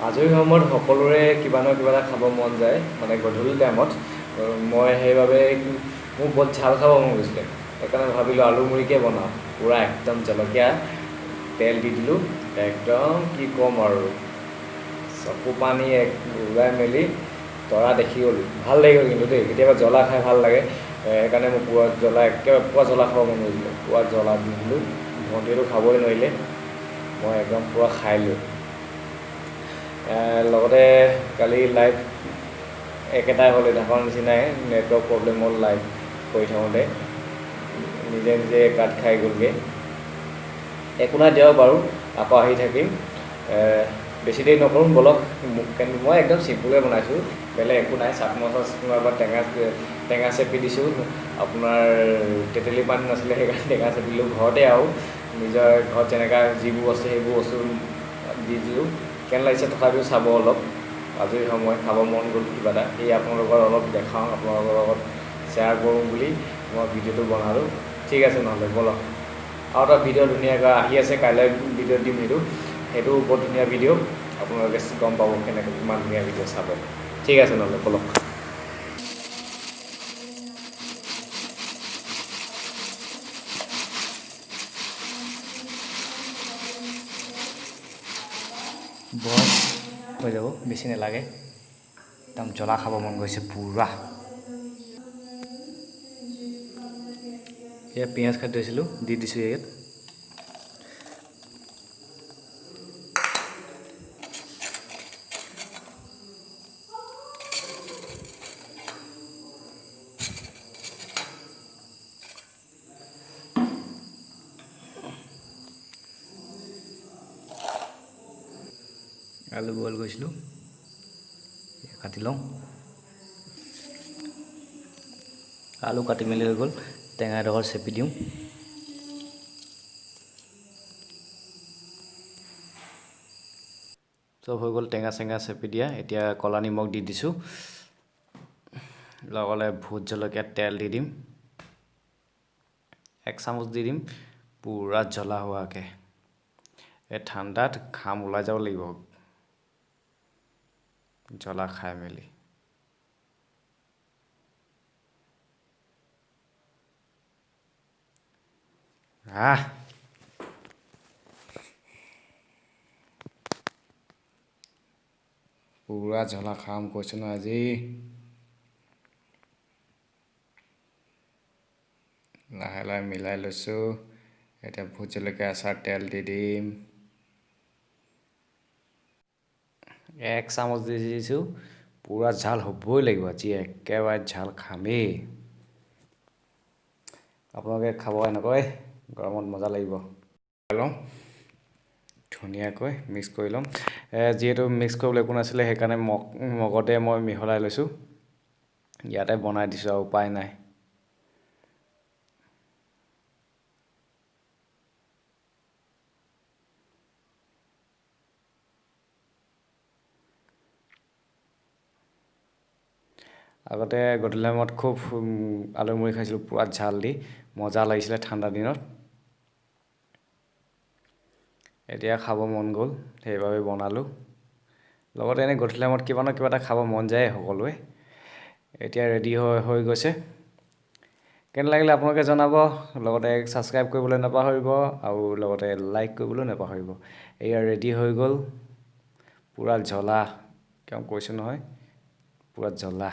আজৰি সময়ত সকলোৰে কিবা নহয় কিবা এটা খাব মন যায় মানে গধূলি টাইমত মই সেইবাবে মোক বহুত ঝাল খাব মন গৈছিলে সেইকাৰণে ভাবিলোঁ আলু মুড়িকে বনাওঁ পূৰা একদম জলকীয়া তেল দি দিলোঁ একদম কি ক'ম আৰু চকু পানী ওলাই মেলি তৰা দেখি গ'লোঁ ভাল লাগি গ'ল কিন্তু দেই কেতিয়াবা জ্বলা খাই ভাল লাগে সেইকাৰণে মই পূৰা জ্বলা একেবাৰে পূৰা জ্বলা খাব মন গৈছিলে পূৰা জ্বলা দি দিলোঁ ভণ্টিয়েতো খাবই নোৱাৰিলে মই একদম পূৰা খাই লৈ লগতে কালি লাইভ একেটাই হ'ল এডাখৰ নিচিনাই নেটৱৰ্ক প্ৰব্লেম হ'ল লাইভ কৰি থাকোঁতে নিজে নিজে কাট খাই গ'লগৈ একো নাই দিয়ক বাৰু আকৌ আহি থাকিম বেছি দেৰি নকৰোঁ বলক মই একদম চিম্পুলকৈ বনাইছোঁ বেলেগ একো নাই চাট মচলা বা টেঙা চেপি দিছোঁ আপোনাৰ তেতেলী পানী নাছিলে সেইকাৰণে টেঙা চেপিলোঁ ঘৰতে আৰু নিজৰ ঘৰত যেনেকুৱা যিবোৰ আছে সেইবোৰ বস্তু দি দিলোঁ কেনে লাগিছে তথাপিও চাব অলপ আজৰি সময় খাব মন গ'ল কিবা এটা সেই আপোনালোকৰ অলপ দেখাওঁ আপোনালোকৰ লগত শ্বেয়াৰ কৰোঁ বুলি মই ভিডিঅ'টো বনালোঁ ঠিক আছে নহ'লে বলক আৰু এটা ভিডিঅ' ধুনীয়াকৈ আহি আছে কাইলৈ ভিডিঅ' দিম সেইটো বৰ ধুনীয়া ভিডিঅ' আপোনালোকে গম পাব কেনেকৈ কিমান ধুনীয়া ভিডিঅ' চাব ঠিক আছে নহ'লে বলক বছ হৈ যাব বেছি নালাগে একদম জ্বলা খাব মন গৈছে পূৰা এয়া পিঁয়াজ কাটি থৈছিলোঁ দি দিছোঁ ইয়াত আলু বইল কৰিছিলোঁ কাটি লওঁ আলু কাটি মেলি হৈ গ'ল টেঙা এডোখৰ চেপি দিওঁ চব হৈ গ'ল টেঙা চেঙা চেপি দিয়া এতিয়া ক'লা নিমখ দি দিছোঁ লগতে ভোট জলকীয়া তেল দি দিম 1 চামুচ দি দিম পূৰা জ্বলা হোৱাকৈ এই ঠাণ্ডাত ঘাম ওলাই যাব লাগিব জ্বলা খাই মেলি পূৰা জ্বলা খাম কৈছোঁ ন আজি লাহে লাহে মিলাই লৈছোঁ এতিয়া ভোট জলকীয়া আচাৰ তেল দি দিম 1 চামুচ দি দিছোঁ পূৰা ঝাল হ'বই লাগিব আজি একেবাৰে ঝাল খামেই আপোনালোকে খাব এনেকৈ গৰমত মজা লাগিব লওঁ ধুনীয়াকৈ মিক্স কৰি ল'ম যিহেতু মিক্স কৰিবলৈ একো নাছিলে সেইকাৰণে মগতে মই মিহলাই লৈছোঁ ইয়াতে বনাই দিছোঁ আৰু উপায় নাই আগতে গধূলি টাইমত খুব আলু মুড়ি খাইছিলোঁ পূৰা ঝাল দি মজা লাগিছিলে ঠাণ্ডা দিনত এতিয়া খাব মন গ'ল সেইবাবে বনালোঁ লগতে এনেই গধূলি টাইমত কিবা নহয় কিবা এটা খাব মন যায় সকলোৱে এতিয়া ৰেডি হৈ গৈছে কেনে লাগিলে আপোনালোকে জনাব লগতে ছাবস্ক্ৰাইব কৰিবলৈ নাপাহৰিব আৰু লগতে লাইক কৰিবলৈ নাপাহৰিব এয়া ৰেডি হৈ গ'ল পূৰা জ্বলা কিয় কৈছোঁ নহয় পূৰা জ্বলা